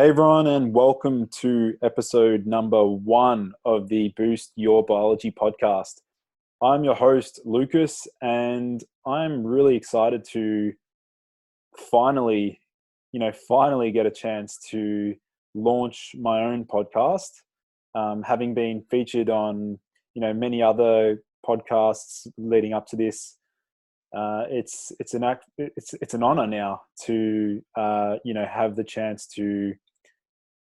Hey everyone, and welcome to episode number 1 of the Boost Your Biology podcast. I'm your host, Lucas, and I'm really excited to finally, finally get a chance to launch my own podcast. Having been featured on, many other podcasts leading up to this, it's an honor now to have the chance to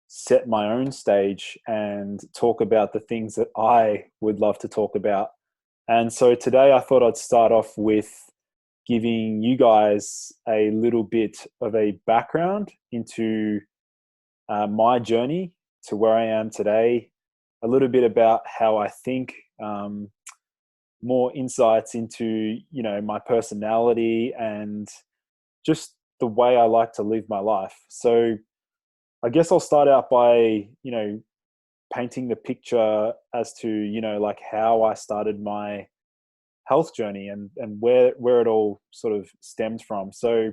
set my own stage and talk about the things that I would love to talk about. And so today I thought I'd start off with giving you guys a little bit of a background into my journey to where I am today, a little bit about how I think, more insights into, my personality and just the way I like to live my life. So I guess I'll start out by, painting the picture as to, like how I started my health journey and where it all sort of stemmed from. So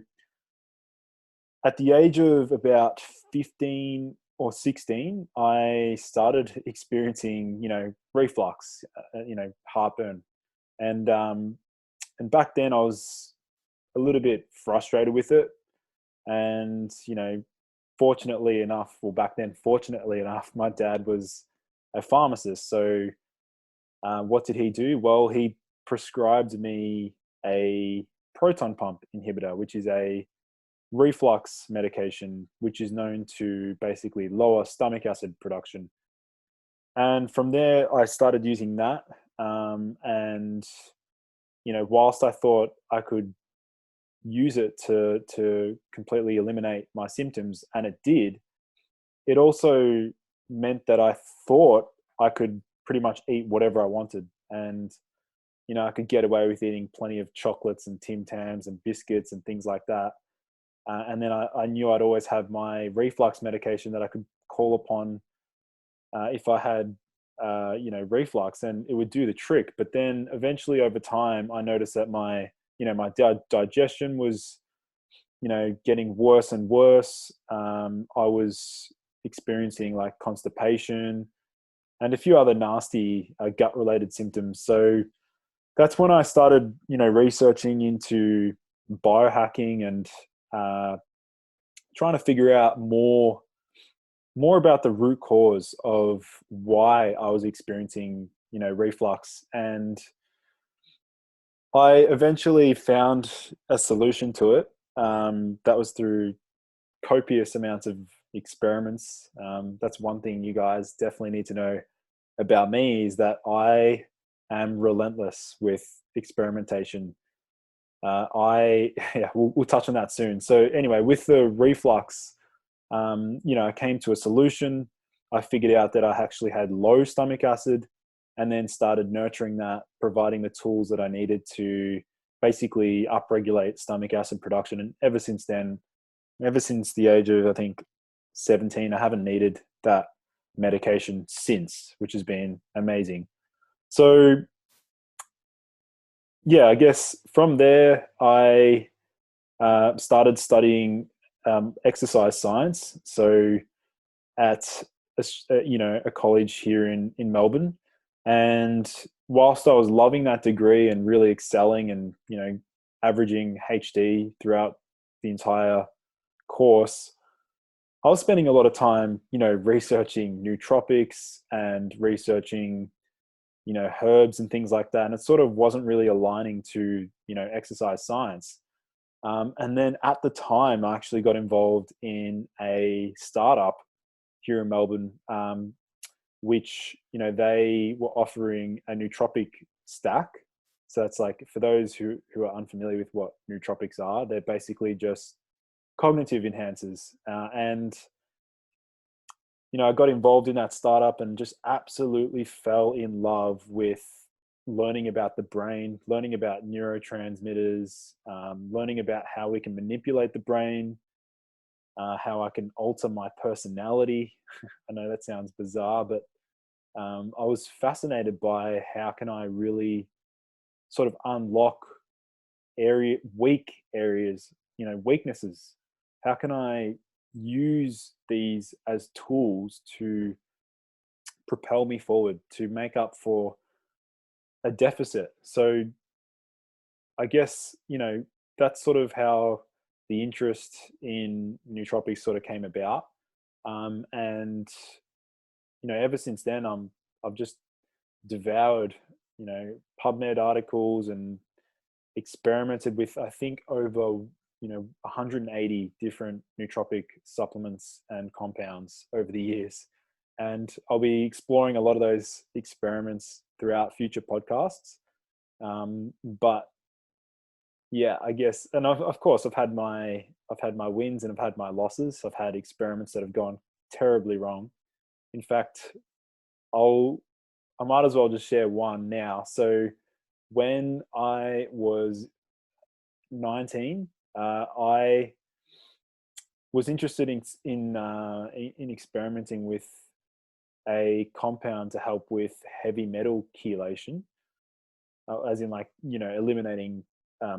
at the age of about 15 or 16, I started experiencing, reflux, heartburn. And back then I was a little bit frustrated with it. And, fortunately enough, my dad was a pharmacist. So what did he do? Well, he prescribed me a proton pump inhibitor, which is a reflux medication, which is known to basically lower stomach acid production. And from there, I started using that. And, whilst I thought I could use it to completely eliminate my symptoms, and it did, it also meant that I thought I could pretty much eat whatever I wanted. And, I could get away with eating plenty of chocolates and Tim Tams and biscuits and things like that. And then I knew I'd always have my reflux medication that I could call upon if I had, reflux, and it would do the trick. But then eventually over time, I noticed that my digestion was, getting worse and worse. I was experiencing like constipation and a few other nasty gut related symptoms. So that's when I started, researching into biohacking and trying to figure out more about the root cause of why I was experiencing, reflux. And I eventually found a solution to it. That was through copious amounts of experiments. That's one thing you guys definitely need to know about me, is that I am relentless with experimentation. We'll touch on that soon. So anyway, with the reflux, I came to a solution. I figured out that I actually had low stomach acid, and then started nurturing that, providing the tools that I needed to basically upregulate stomach acid production. And ever since then, ever since the age of, I think, 17, I haven't needed that medication since, which has been amazing. So yeah, I guess from there, I started studying exercise science. So at a college here in Melbourne, and whilst I was loving that degree and really excelling and averaging HD throughout the entire course, I was spending a lot of time researching nootropics and researching herbs and things like that, and it sort of wasn't really aligning to exercise science. And then at the time, I actually got involved in a startup here in Melbourne, which they were offering a nootropic stack. So that's like, for those who are unfamiliar with what nootropics are, they're basically just cognitive enhancers. And I got involved in that startup and just absolutely fell in love with learning about the brain, learning about neurotransmitters, learning about how we can manipulate the brain, how I can alter my personality. I know that sounds bizarre, but I was fascinated by how can I really sort of unlock weak areas, weaknesses. How can I use these as tools to propel me forward, to make up for a deficit. So I guess, that's sort of how the interest in nootropics sort of came about. And, ever since then, I've just devoured, PubMed articles and experimented with, I think, over 180 different nootropic supplements and compounds over the years. And I'll be exploring a lot of those experiments throughout future podcasts. But yeah, I guess, and of course, I've had my wins and I've had my losses. I've had experiments that have gone terribly wrong. In fact, I'll I might as well just share one now. So when I was 19, I was interested in experimenting with a compound to help with heavy metal chelation, as in, like, eliminating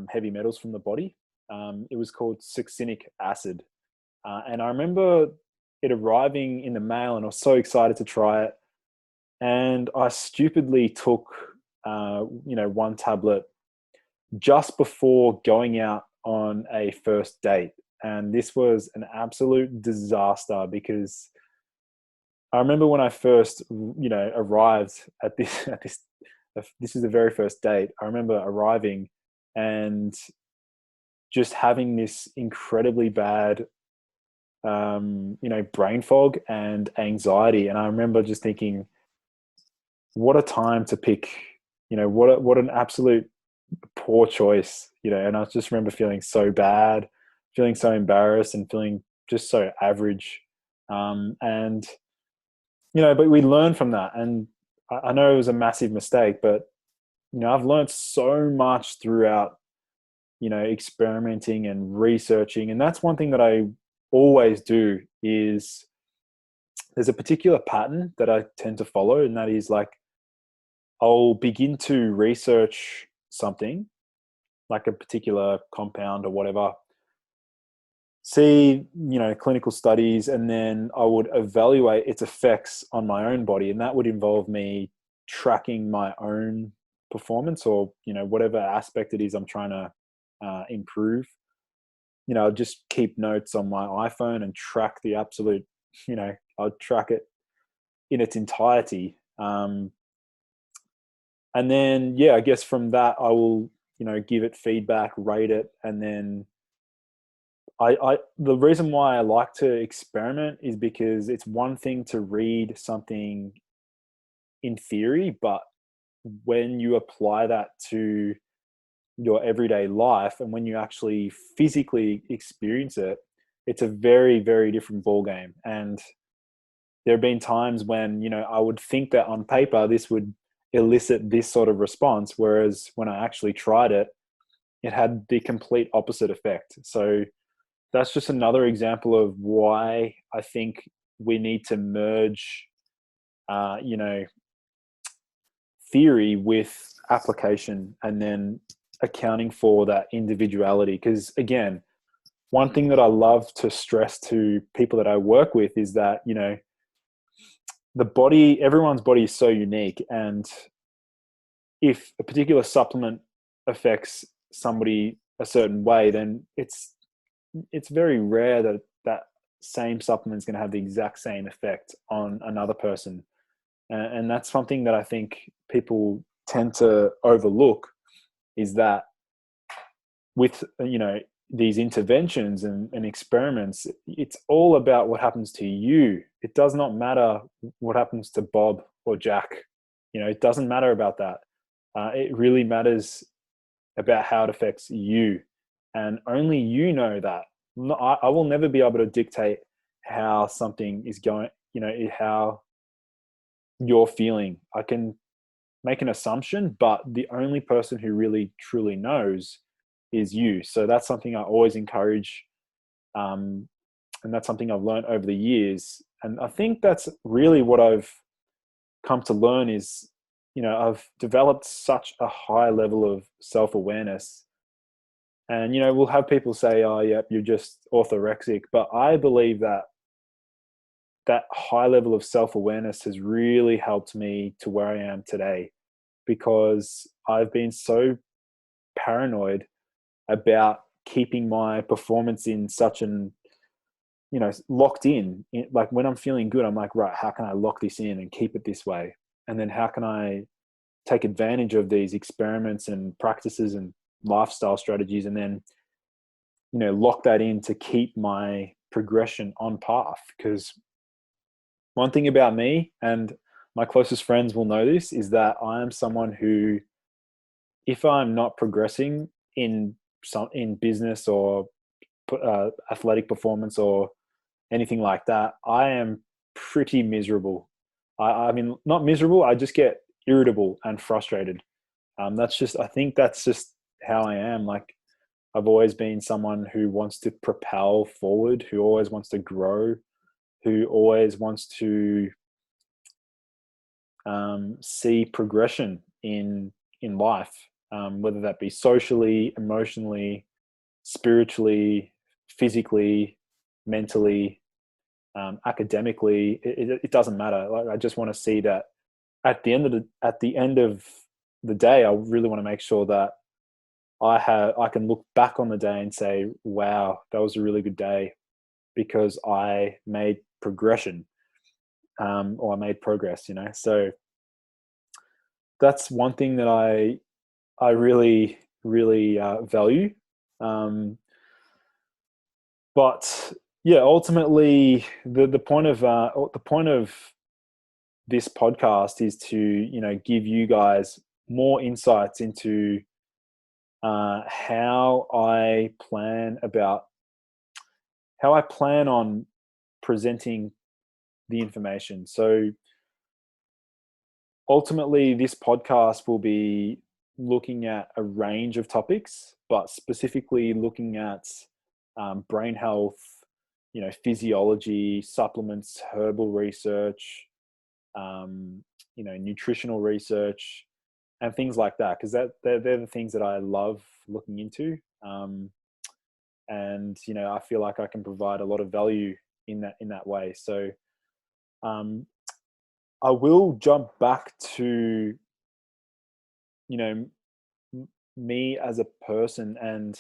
heavy metals from the body. It was called succinic acid, and I remember it arriving in the mail, and I was so excited to try it. And I stupidly took, one tablet just before going out on a first date. And this was an absolute disaster because I remember when I first, arrived at this, this is the very first date. I remember arriving and just having this incredibly bad, brain fog and anxiety. And I remember just thinking, what a time to pick, what an absolute poor choice, and I just remember feeling so bad, feeling so embarrassed, and feeling just so average. And but we learned from that, and I know it was a massive mistake, but I've learned so much throughout, experimenting and researching. And that's one thing that I always do is there's a particular pattern that I tend to follow, and that is, like, I'll begin to research something, like a particular compound or whatever, see, clinical studies, and then I would evaluate its effects on my own body. And that would involve me tracking my own performance, or, whatever aspect it is I'm trying to improve. I'll just keep notes on my iPhone and track the absolute, I'll track it in its entirety. And then, yeah, I guess from that, I will, give it feedback, rate it. And then the reason why I like to experiment is because it's one thing to read something in theory, but when you apply that to your everyday life and when you actually physically experience it, it's a very, very different ball game. And there have been times when, I would think that on paper this would elicit this sort of response, whereas when I actually tried it, it had the complete opposite effect. So that's just another example of why I think we need to merge, theory with application, and then accounting for that individuality. Because again, one thing that I love to stress to people that I work with is that, everyone's body is so unique. And if a particular supplement affects somebody a certain way, then it's very rare that that same supplement is going to have the exact same effect on another person. And that's something that I think people tend to overlook, is that with, these interventions and experiments, it's all about what happens to you. It does not matter what happens to Bob or Jack. It doesn't matter about that. It really matters about how it affects you. And only you know that. I will never be able to dictate how something is going, how you're feeling. I can make an assumption, but the only person who really truly knows is you. So that's something I always encourage. And that's something I've learned over the years. And I think that's really what I've come to learn is, I've developed such a high level of self-awareness And, we'll have people say, oh, yep, you're just orthorexic. But I believe that that high level of self-awareness has really helped me to where I am today, because I've been so paranoid about keeping my performance in such an, locked in. Like when I'm feeling good, I'm like, right, how can I lock this in and keep it this way? And then how can I take advantage of these experiments and practices and lifestyle strategies, and then, lock that in to keep my progression on path? Because one thing about me, and my closest friends will know this, is that I am someone who, if I'm not progressing in business or athletic performance or anything like that, I am pretty miserable. I mean, not miserable. I just get irritable and frustrated. I think that's just how I am. Like, I've always been someone who wants to propel forward, who always wants to grow, who always wants to see progression in life, whether that be socially, emotionally, spiritually, physically, mentally, academically. It doesn't matter. Like, I just want to see that at the end of the day, I really want to make sure that I can look back on the day and say, wow, that was a really good day because I made progression, or I made progress. So that's one thing that I really really value. Um, but yeah, ultimately the point of this podcast is to, give you guys more insights into how I plan on presenting the information. So ultimately, this podcast will be looking at a range of topics, but specifically looking at brain health, physiology, supplements, herbal research, nutritional research, and things like that. Because they're the things that I love looking into, and I feel like I can provide a lot of value in that way. So um, I will jump back to you know me as a person and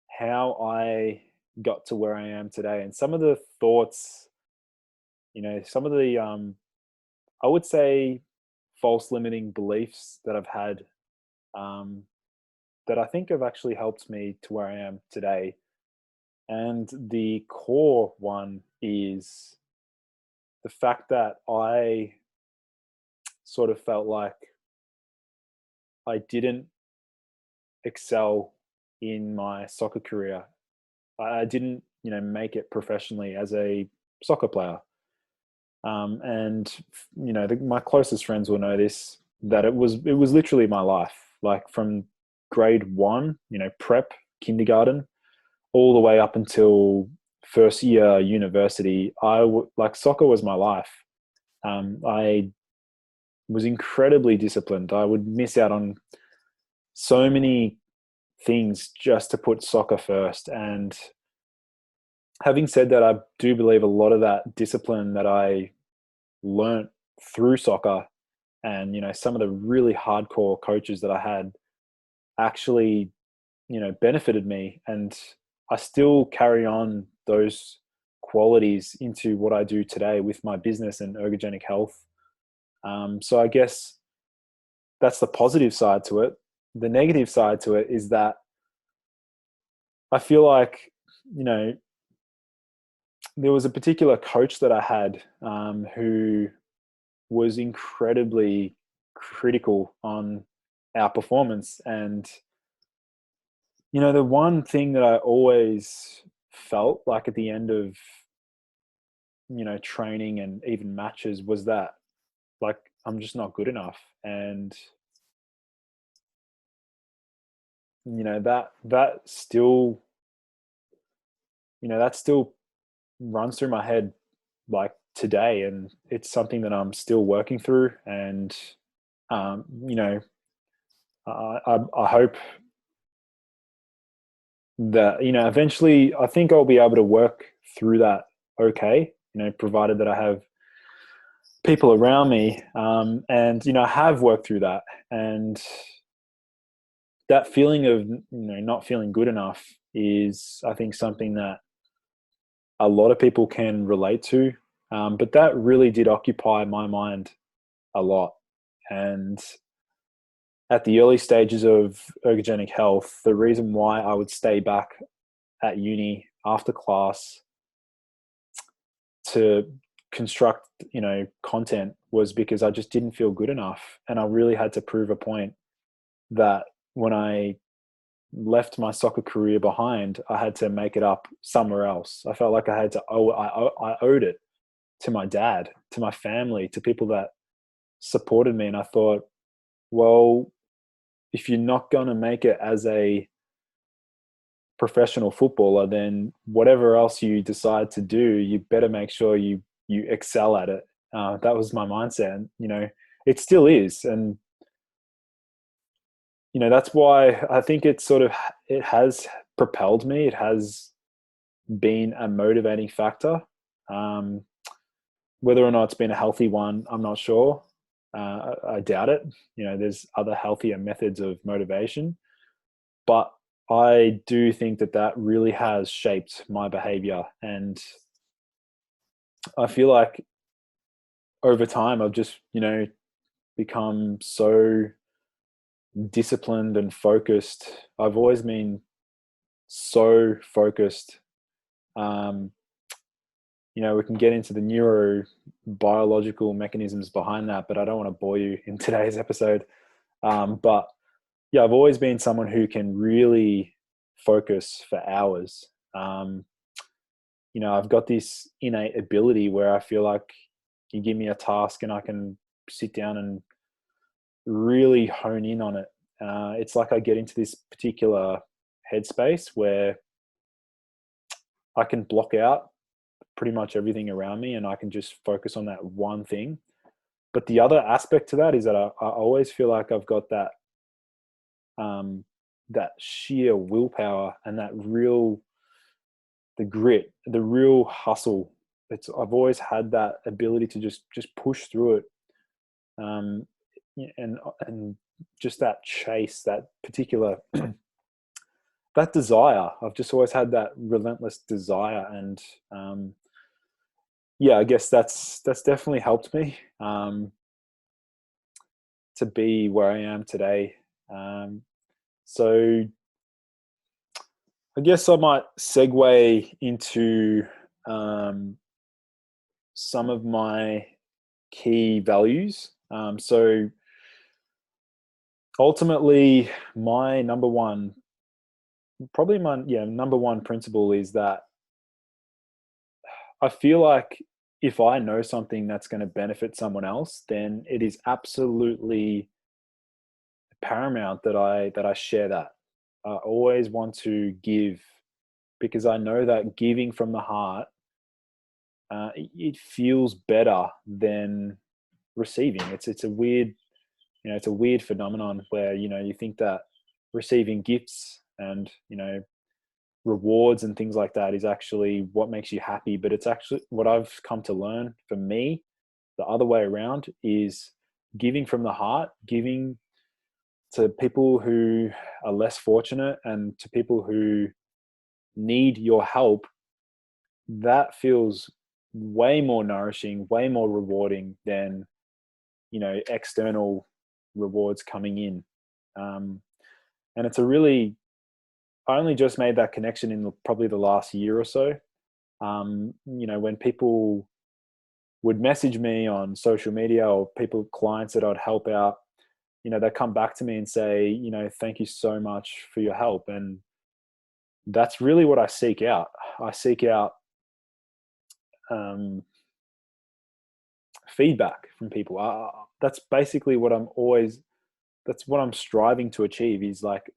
how I got to where I am today, and some of the thoughts, some of the I would say false limiting beliefs that I've had, um, that I think have actually helped me to where I am today. And the core one is the fact that I sort of felt like I didn't excel in my soccer career. I didn't, make it professionally as a soccer player. And my closest friends will know this, that it was literally my life. Like from grade one, prep, kindergarten, all the way up until first year university. Like soccer was my life. I was incredibly disciplined. I would miss out on so many things just to put soccer first. And having said that, I do believe a lot of that discipline that I learnt through soccer, and some of the really hardcore coaches that I had actually benefited me, and I still carry on those qualities into what I do today with my business and Ergogenic Health. So I guess that's the positive side to it. The negative side to it is that I feel like, you know, there was a particular coach that I had, who was incredibly critical on our performance. And, the one thing that I always felt like at the end of, training and even matches was that, like, I'm just not good enough. And, that still runs through my head like today. And it's something that I'm still working through. And, um, you know, I hope that, eventually I think I'll be able to work through that okay, provided that I have people around me. And, I have worked through that. And that feeling of, not feeling good enough is, I think, something that a lot of people can relate to. But that really did occupy my mind a lot. And at the early stages of ergogenic health, the reason why I would stay back at uni after class to construct, content was because I just didn't feel good enough. And I really had to prove a point that when I left my soccer career behind, I had to make it up somewhere else. I felt like I had to I owed it to my dad, to my family, to people that supported me. And I thought, well, if you're not going to make it as a professional footballer, then whatever else you decide to do, you better make sure you excel at it. That was my mindset, and it still is. And that's why I think it has propelled me. It has been a motivating factor. Um, Whether or not it's been a healthy one, I'm not sure. I doubt it. There's other healthier methods of motivation, but I do think that that really has shaped my behavior. And I feel like over time, I've just, become so disciplined and focused. I've always been so focused. Um, we can get into the neurobiological mechanisms behind that, but I don't want to bore you in today's episode. But yeah, I've always been someone who can really focus for hours. I've got this innate ability where I feel like you give me a task and I can sit down and really hone in on it. It's like I get into this particular headspace where I can block out pretty much everything around me and I can just focus on that one thing. But the other aspect to that is that I always feel like I've got um, that sheer willpower and the grit, the real hustle. I've always had that ability to just push through it, um, and just that chase, that particular that desire. I've just always had that relentless desire, and yeah, I guess that's definitely helped me to be where I am today. Um, so I guess I might segue into um, some of my key values. So ultimately, my number one, probably my number one principle is that I feel like if I know something that's going to benefit someone else, then it is absolutely paramount that I share that. I always want to give because I know that giving from the heart, it feels better than receiving. It's a weird, it's a weird phenomenon where you think that receiving gifts and rewards and things like that is actually what makes you happy, but it's actually what I've come to learn for me. The other way around is giving from the heart, giving to people who are less fortunate and to people who need your help. That feels way more nourishing, way more rewarding than external rewards coming in. And it's a really, I only just made that connection in probably the last year or so. When people would message me on social media or clients that I'd help out, they come back to me and say, thank you so much for your help. And that's really what I seek out. I seek out um, feedback from people. That's basically that's what I'm striving to achieve, is like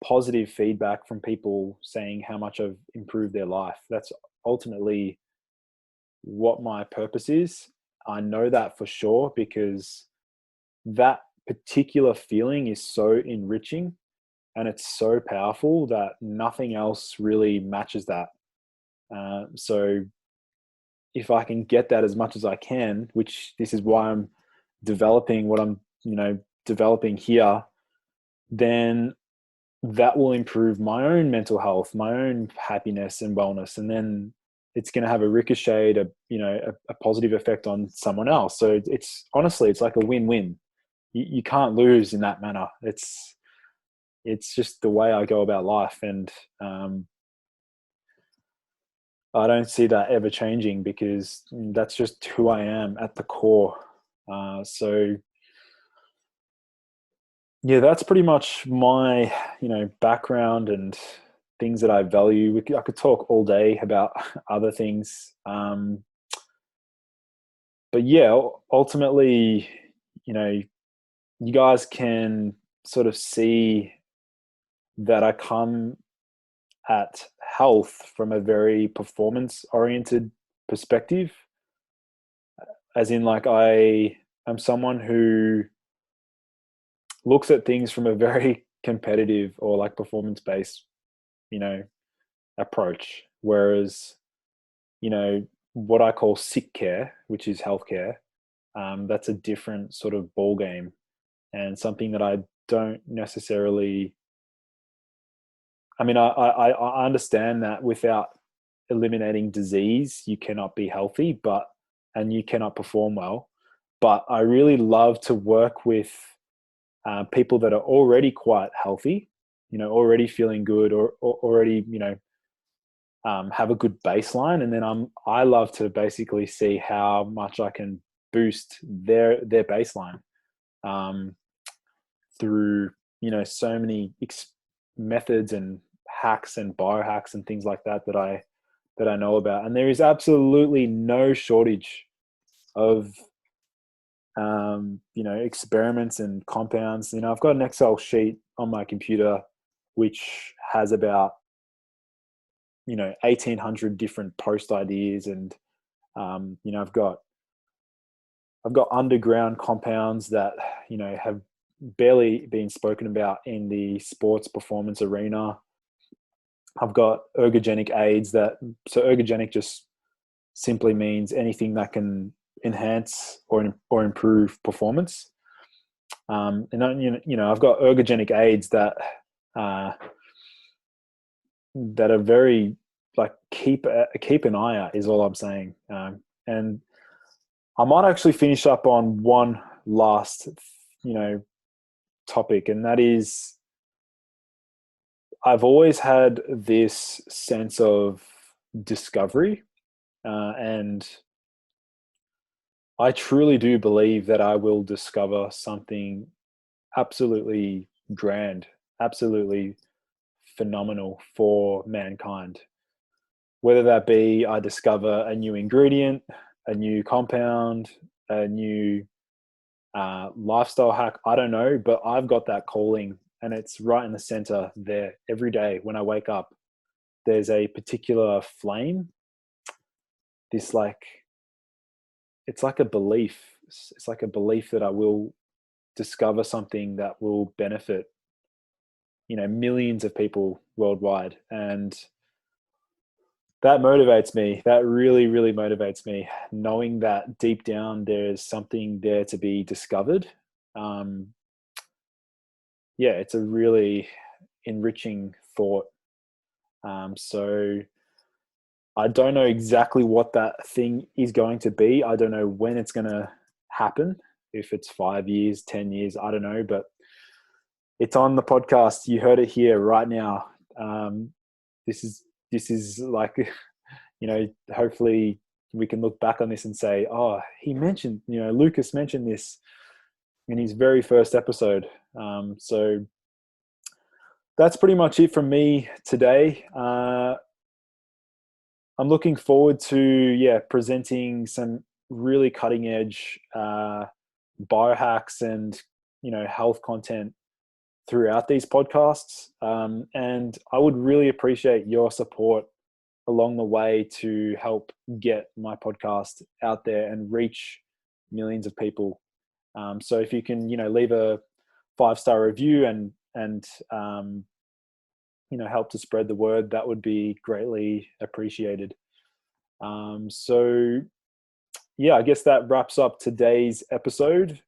positive feedback from people saying how much I've improved their life. That's ultimately what my purpose is. I know that for sure because that particular feeling is so enriching. and it's so powerful that nothing else really matches that. So if I can get that as much as I can, which this is why I'm developing what I'm, developing here, then that will improve my own mental health, my own happiness and wellness. And then it's going to have a ricochet, a positive effect on someone else. So it's honestly, it's like a win-win. You can't lose in that manner. It's just the way I go about life. And I don't see that ever changing, because that's just who I am at the core. So yeah, that's pretty much my, background and things that I value. I could talk all day about other things. But yeah, ultimately, you guys can sort of see that I come at health from a very performance oriented perspective, as in, like, I am someone who looks at things from a very competitive or like performance based, you know, approach. Whereas, what I call sick care, which is healthcare, that's a different sort of ball game, and something that I don't necessarily. I mean, I understand that without eliminating disease, you cannot be healthy, and you cannot perform well. But I really love to work with people that are already quite healthy, already feeling good, or already, have a good baseline. And then I love to basically see how much I can boost their baseline through, so many methods and hacks and biohacks and things like that I know about. And there is absolutely no shortage of experiments and compounds. I've got an Excel sheet on my computer which has about 1,800 different post ideas, and I've got underground compounds that have barely been spoken about in the sports performance arena. I've got ergogenic aids so ergogenic just simply means anything that can enhance or improve performance. And I've got ergogenic aids that are very, like, keep an eye out is all I'm saying. And I might actually finish up on one last, topic, and that is, I've always had this sense of discovery, and I truly do believe that I will discover something absolutely grand, absolutely phenomenal for mankind. Whether that be I discover a new ingredient, a new compound, a new lifestyle hack, I don't know, but I've got that calling, and it's right in the center there. Every day when I wake up, there's a particular flame. This, like, it's like a belief. It's like a belief that I will discover something that will benefit, millions of people worldwide. And that motivates me. That really, really motivates me, knowing that deep down there's something there to be discovered. Yeah, it's a really enriching thought. So I don't know exactly what that thing is going to be. I don't know when it's going to happen. If it's 5 years, 10 years, I don't know. But it's on the podcast. You heard it here right now. This is like, hopefully we can look back on this and say, oh, he mentioned, Lucas mentioned this in his very first episode. So that's pretty much it from me today. I'm looking forward to, presenting some really cutting edge biohacks and, health content throughout these podcasts. And I would really appreciate your support along the way to help get my podcast out there and reach millions of people. So if you can, leave a 5-star review and help to spread the word, that would be greatly appreciated. So yeah, I guess that wraps up today's episode.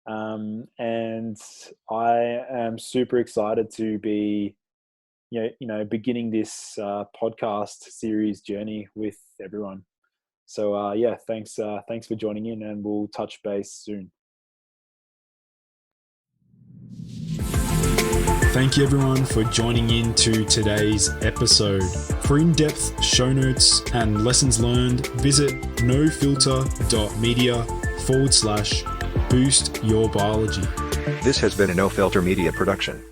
And I am super excited to be, beginning this podcast series journey with everyone. So yeah, thanks for joining in, and we'll touch base soon. Thank you everyone for joining in to today's episode. For in-depth show notes and lessons learned, visit nofilter.media/boost your biology. This has been a No Filter Media production.